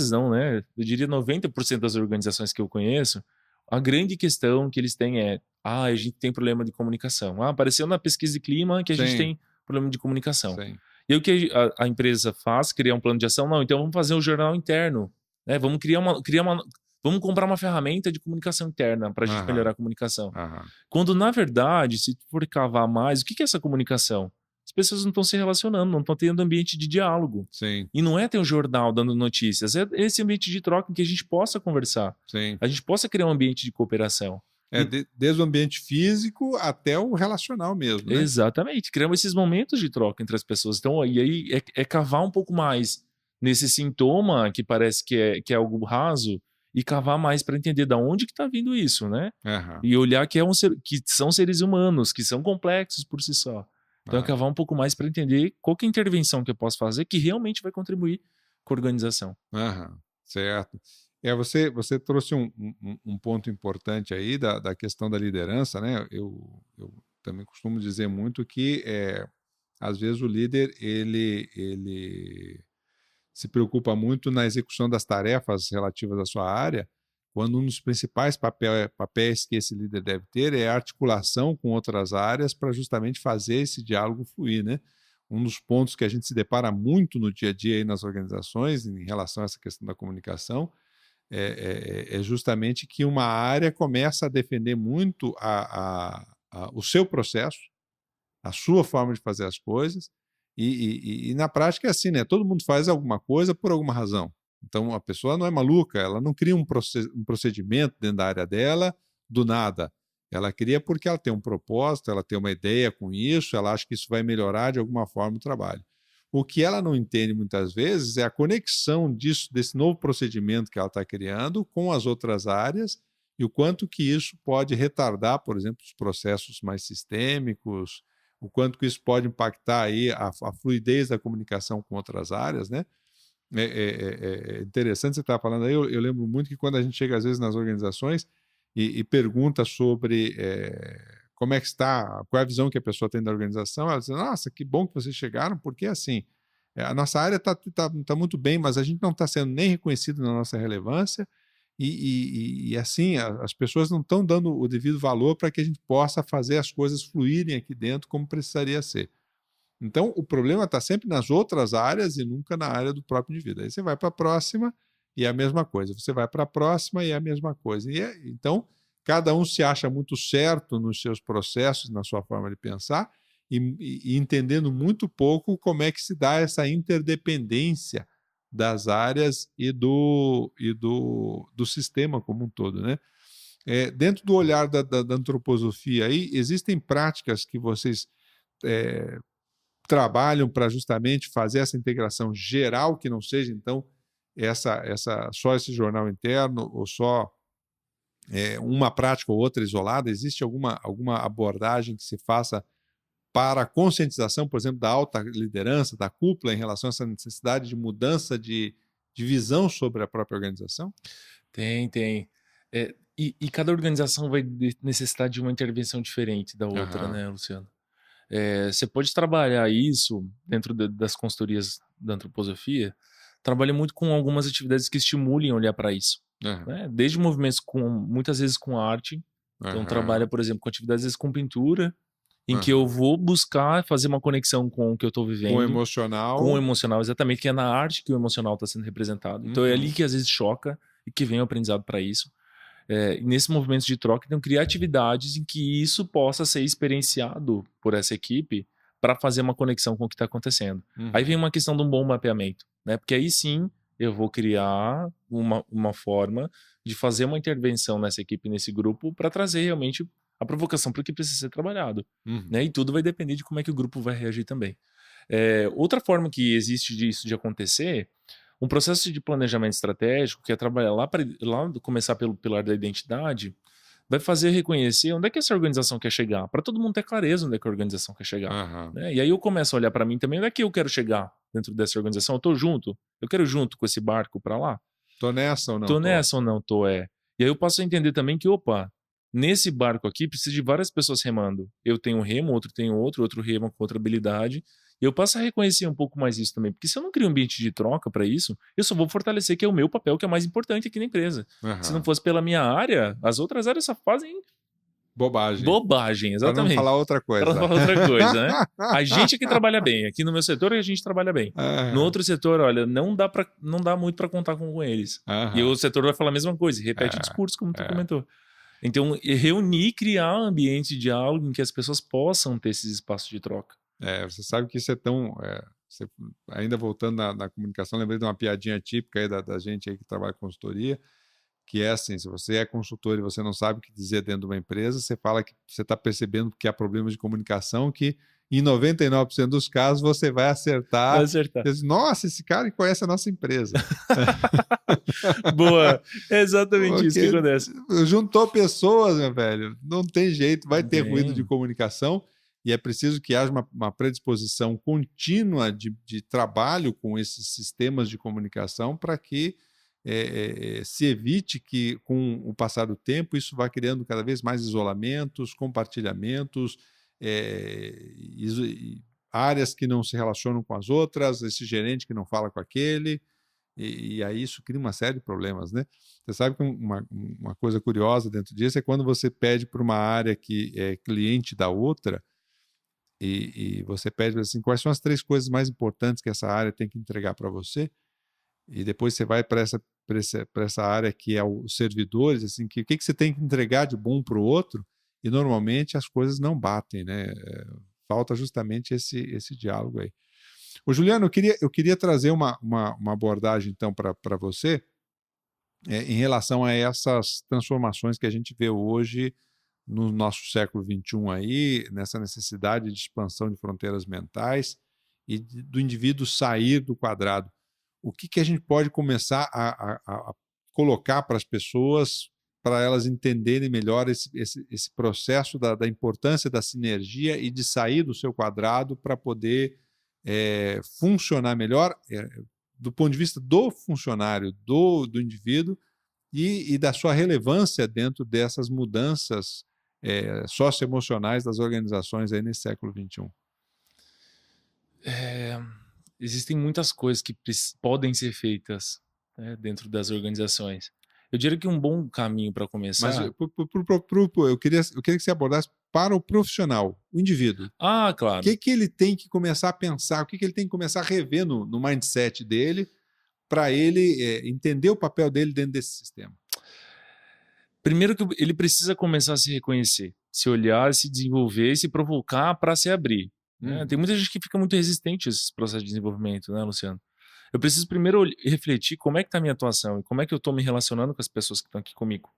não, né? Eu diria 90% das organizações que eu conheço, a grande questão que eles têm é a gente tem problema de comunicação. Apareceu na pesquisa de clima que a gente tem problema de comunicação. Sim. E aí o que a empresa faz? Criar um plano de ação? Não, então vamos fazer um jornal interno. Né? Vamos vamos comprar uma ferramenta de comunicação interna para a gente melhorar a comunicação. Quando, na verdade, se for cavar mais, o que é essa comunicação? As pessoas não estão se relacionando, não estão tendo ambiente de diálogo. Sim. E não é ter um jornal dando notícias, é esse ambiente de troca em que a gente possa conversar. Sim. A gente possa criar um ambiente de cooperação. Desde o ambiente físico até o relacional mesmo, né? Exatamente. Criamos esses momentos de troca entre as pessoas. Então, e aí é cavar um pouco mais nesse sintoma que parece que é algo raso e cavar mais para entender de onde que está vindo isso, né? E olhar que que são seres humanos, que são complexos por si só. Então, é cavar um pouco mais para entender qual que é a intervenção que eu posso fazer que realmente vai contribuir com a organização. Certo. Você trouxe um ponto importante aí da questão da liderança, né? Eu também costumo dizer muito que às vezes o líder ele se preocupa muito na execução das tarefas relativas à sua área, quando um dos principais papéis que esse líder deve ter é a articulação com outras áreas para justamente fazer esse diálogo fluir, né? Um dos pontos que a gente se depara muito no dia a dia aí nas organizações em relação a essa questão da comunicação é justamente que uma área começa a defender muito o seu processo, a sua forma de fazer as coisas, e na prática é assim, né? Todo mundo faz alguma coisa por alguma razão. Então a pessoa não é maluca, ela não cria um procedimento dentro da área dela do nada. Ela cria porque ela tem um propósito, ela tem uma ideia com isso, ela acha que isso vai melhorar de alguma forma o trabalho. O que ela não entende muitas vezes é a conexão desse novo procedimento que ela está criando com as outras áreas e o quanto que isso pode retardar, por exemplo, os processos mais sistêmicos, o quanto que isso pode impactar aí a fluidez da comunicação com outras áreas, né? É interessante você estar falando aí, eu lembro muito que quando a gente chega às vezes nas organizações e pergunta sobre como é que está, qual é a visão que a pessoa tem da organização, ela diz, nossa, que bom que vocês chegaram, porque assim, a nossa área tá muito bem, mas a gente não está sendo nem reconhecido na nossa relevância e assim, as pessoas não estão dando o devido valor para que a gente possa fazer as coisas fluírem aqui dentro como precisaria ser. Então, o problema está sempre nas outras áreas e nunca na área do próprio indivíduo. Aí você vai para a próxima e é a mesma coisa. Você vai para a próxima e é a mesma coisa. Então, cada um se acha muito certo nos seus processos, na sua forma de pensar e entendendo muito pouco como é que se dá essa interdependência das áreas e do sistema como um todo, né? Dentro do olhar da antroposofia aí, existem práticas que vocês trabalham para justamente fazer essa integração geral, que não seja, então, só esse jornal interno ou só uma prática ou outra isolada? Existe alguma abordagem que se faça para a conscientização, por exemplo, da alta liderança, da cúpula, em relação a essa necessidade de mudança de visão sobre a própria organização? Tem. E cada organização vai necessitar de uma intervenção diferente da outra, né, Luciano? Você pode trabalhar isso dentro das consultorias da antroposofia, trabalha muito com algumas atividades que estimulem a olhar para isso. Né? Desde movimentos muitas vezes com arte, então trabalha, por exemplo, com atividades às vezes com pintura, em que eu vou buscar fazer uma conexão com o que eu estou vivendo. Com o emocional. Com o emocional, exatamente, que é na arte que o emocional está sendo representado. Então é ali que às vezes choca e que vem o aprendizado para isso. E nesses movimentos de troca, então criar atividades em que isso possa ser experienciado por essa equipe para fazer uma conexão com o que está acontecendo. Aí vem uma questão de um bom mapeamento, né? Porque aí sim eu vou criar uma forma de fazer uma intervenção nessa equipe, nesse grupo, para trazer realmente a provocação para o que precisa ser trabalhado. Né? E tudo vai depender de como é que o grupo vai reagir também. Outra forma que existe disso de acontecer, um processo de planejamento estratégico, que é trabalhar lá começar pelo pilar da identidade, vai fazer reconhecer onde é que essa organização quer chegar, para todo mundo ter clareza onde é que a organização quer chegar. Né? E aí eu começo a olhar para mim também, onde é que eu quero chegar dentro dessa organização? Eu tô junto? Eu quero ir junto com esse barco para lá? Tô nessa ou não? Tô nessa ou não? Tô, E aí eu posso entender também que, nesse barco aqui precisa de várias pessoas remando. Eu tenho um remo, outro tem outro rema com outra habilidade. E eu passo a reconhecer um pouco mais isso também. Porque se eu não crio um ambiente de troca para isso, eu só vou fortalecer que é o meu papel que é mais importante aqui na empresa. Se não fosse pela minha área, as outras áreas só fazem... Bobagem, exatamente. Para não falar outra coisa. Para não falar outra coisa, né? A gente aqui trabalha bem. Aqui no meu setor, a gente trabalha bem. No outro setor, olha, não dá muito para contar com eles. E o setor vai falar a mesma coisa. Repete o discurso, como tu comentou. Então, reunir, criar um ambiente de diálogo em que as pessoas possam ter esses espaços de troca. Você sabe que isso é tão... ainda voltando na comunicação, lembrei de uma piadinha típica aí da gente aí que trabalha com consultoria, que é assim, se você é consultor e você não sabe o que dizer dentro de uma empresa, você fala que você está percebendo que há problemas de comunicação, que em 99% dos casos você vai acertar. Vai acertar. Diz, nossa, esse cara conhece a nossa empresa. Boa, é exatamente isso que acontece. Juntou pessoas, meu velho, não tem jeito, vai ter ruído de comunicação. E é preciso que haja uma predisposição contínua de trabalho com esses sistemas de comunicação para que se evite que, com o passar do tempo, isso vá criando cada vez mais isolamentos, compartilhamentos, áreas que não se relacionam com as outras, esse gerente que não fala com aquele, e aí isso cria uma série de problemas, né? Você sabe que uma coisa curiosa dentro disso é quando você pede para uma área que é cliente da outra, e você pede assim, quais são as 3 coisas mais importantes que essa área tem que entregar para você, e depois você vai para essa área que é os servidores, assim, o que você tem que entregar de bom para o outro, e normalmente as coisas não batem, né? Falta justamente esse diálogo aí. Ô, Juliano, eu queria trazer uma abordagem, então, para você, em relação a essas transformações que a gente vê hoje no nosso século XXI aí, nessa necessidade de expansão de fronteiras mentais e do indivíduo sair do quadrado. O que a gente pode começar a colocar para as pessoas, para elas entenderem melhor esse processo da importância da sinergia e de sair do seu quadrado para poder funcionar melhor do ponto de vista do funcionário, do indivíduo e da sua relevância dentro dessas mudanças socioemocionais das organizações aí nesse século XXI? Existem muitas coisas que podem ser feitas, né, dentro das organizações. Eu diria que um bom caminho para começar... Mas eu queria que você abordasse para o profissional, o indivíduo. Claro. O que ele tem que começar a pensar, o que ele tem que começar a rever no mindset dele para ele entender o papel dele dentro desse sistema? Primeiro que ele precisa começar a se reconhecer, se olhar, se desenvolver e se provocar para se abrir. Né? Tem muita gente que fica muito resistente a esses processos de desenvolvimento, né, Luciano? Eu preciso primeiro refletir como é que está a minha atuação e como é que eu estou me relacionando com as pessoas que estão aqui comigo.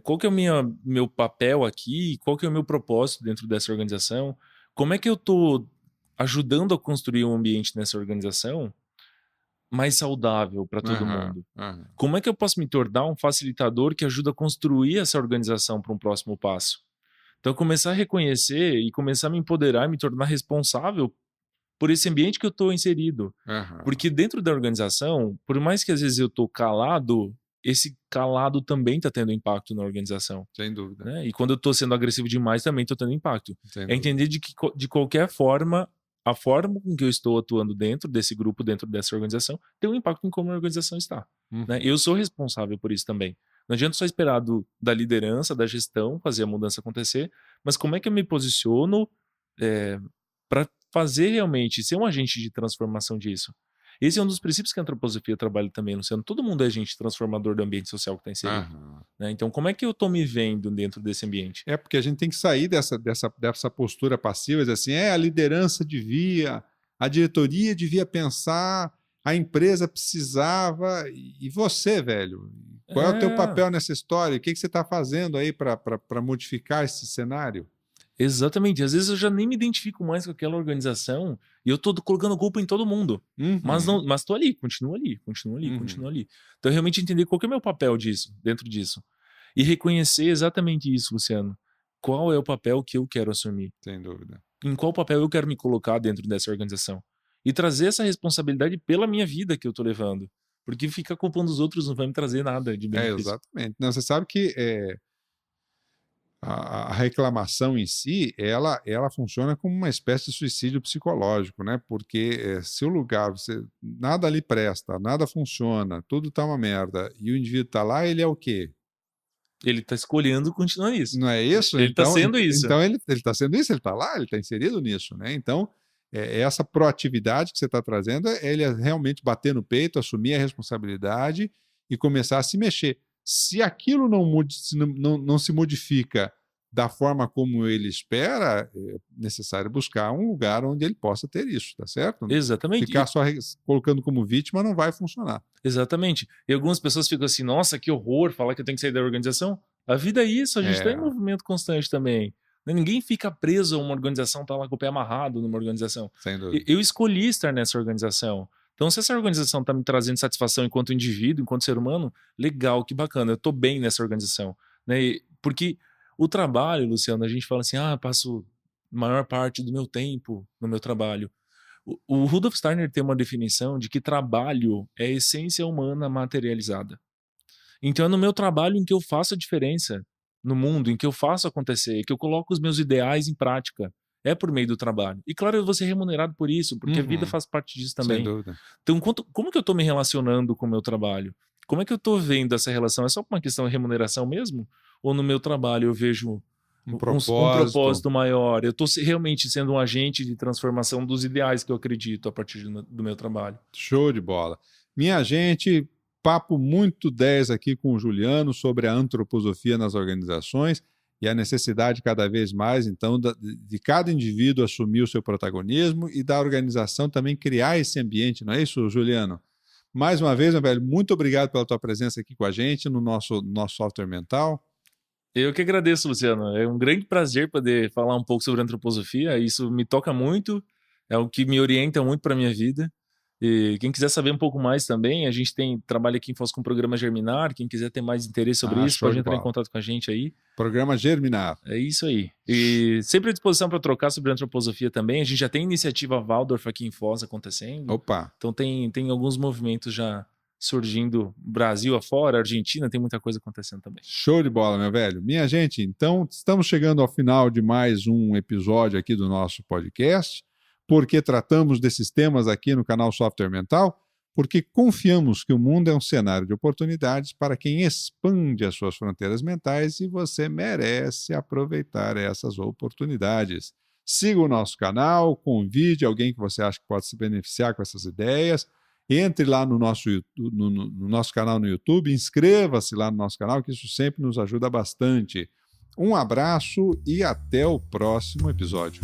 Qual que é o meu papel aqui? Qual que é o meu propósito dentro dessa organização? Como é que eu estou ajudando a construir um ambiente nessa organização mais saudável para todo mundo? Como é que eu posso me tornar um facilitador que ajuda a construir essa organização para um próximo passo? Então, começar a reconhecer e começar a me empoderar, me tornar responsável por esse ambiente que eu estou inserido. Porque dentro da organização, por mais que às vezes eu estou calado, esse calado também está tendo impacto na organização. Sem dúvida. Né? E quando eu estou sendo agressivo demais, também estou tendo impacto. Entender que, de qualquer forma, a forma com que eu estou atuando dentro desse grupo, dentro dessa organização, tem um impacto em como a organização está. Né? Eu sou responsável por isso também. Não adianta só esperar da liderança, da gestão, fazer a mudança acontecer, mas como é que eu me posiciono para fazer realmente, ser um agente de transformação disso? Esse é um dos princípios que a antroposofia trabalha também, Luciano. Todo mundo é agente transformador do ambiente social que está inserido. Né? Então, como é que eu estou me vendo dentro desse ambiente? Porque a gente tem que sair dessa postura passiva, dizer assim, a liderança devia, a diretoria devia pensar, a empresa precisava, e você, velho? Qual é o teu papel nessa história? O que você está fazendo aí para modificar esse cenário? Exatamente. Às vezes eu já nem me identifico mais com aquela organização e eu tô colocando culpa em todo mundo. Mas tô ali, continuo ali. Então, realmente entender qual que é o meu papel dentro disso. E reconhecer exatamente isso, Luciano. Qual é o papel que eu quero assumir? Sem dúvida. Em qual papel eu quero me colocar dentro dessa organização? E trazer essa responsabilidade pela minha vida que eu tô levando. Porque ficar culpando os outros não vai me trazer nada de benefício. Exatamente. Não, você sabe que a reclamação em si, ela funciona como uma espécie de suicídio psicológico, né? Porque se o lugar, nada ali presta, nada funciona, tudo tá uma merda, e o indivíduo tá lá, ele é o quê? Ele tá escolhendo continuar isso. Não é isso? Ele tá sendo isso. Então ele tá sendo isso, ele tá lá, ele tá inserido nisso, né? Então, essa proatividade que você está trazendo, ele é realmente bater no peito, assumir a responsabilidade e começar a se mexer. Se aquilo não se modifica da forma como ele espera, é necessário buscar um lugar onde ele possa ter isso, tá certo? Exatamente. Ficar só colocando como vítima não vai funcionar. Exatamente. E algumas pessoas ficam assim, nossa, que horror, falar que eu tenho que sair da organização. A vida é isso, a gente está em movimento constante também. Ninguém fica preso a uma organização, tá lá com o pé amarrado numa organização. Sem dúvida. Eu escolhi estar nessa organização. Então, se essa organização está me trazendo satisfação enquanto indivíduo, enquanto ser humano, legal, que bacana, eu estou bem nessa organização. Né? Porque o trabalho, Luciano, a gente fala assim, passo a maior parte do meu tempo no meu trabalho. O Rudolf Steiner tem uma definição de que trabalho é a essência humana materializada. Então, é no meu trabalho em que eu faço a diferença no mundo, em que eu faço acontecer, que eu coloco os meus ideais em prática. É por meio do trabalho. E claro, eu vou ser remunerado por isso, porque a vida faz parte disso também. Sem dúvida. Então, como que eu estou me relacionando com o meu trabalho? Como é que eu estou vendo essa relação? É só uma questão de remuneração mesmo? Ou no meu trabalho eu vejo um propósito maior? Eu estou realmente sendo um agente de transformação dos ideais que eu acredito a partir do meu trabalho. Show de bola. Minha gente, papo muito 10 aqui com o Juliano sobre a antroposofia nas organizações. E a necessidade cada vez mais, então, de cada indivíduo assumir o seu protagonismo e da organização também criar esse ambiente, não é isso, Juliano? Mais uma vez, meu velho, muito obrigado pela tua presença aqui com a gente no nosso software mental. Eu que agradeço, Luciano. É um grande prazer poder falar um pouco sobre antroposofia. Isso me toca muito, é o que me orienta muito para a minha vida. E quem quiser saber um pouco mais também, a gente trabalha aqui em Foz com o programa Germinar. Quem quiser ter mais interesse sobre isso, pode entrar em contato com a gente aí. Programa Germinar. É isso aí. E sempre à disposição para trocar sobre antroposofia também. A gente já tem iniciativa Waldorf aqui em Foz acontecendo. Opa! Então tem alguns movimentos já surgindo Brasil afora, Argentina, tem muita coisa acontecendo também. Show de bola, meu velho. Minha gente, então estamos chegando ao final de mais um episódio aqui do nosso podcast. Porque tratamos desses temas aqui no canal Software Mental? Porque confiamos que o mundo é um cenário de oportunidades para quem expande as suas fronteiras mentais e você merece aproveitar essas oportunidades. Siga o nosso canal, convide alguém que você acha que pode se beneficiar com essas ideias, entre lá no nosso canal no YouTube, inscreva-se lá no nosso canal, que isso sempre nos ajuda bastante. Um abraço e até o próximo episódio.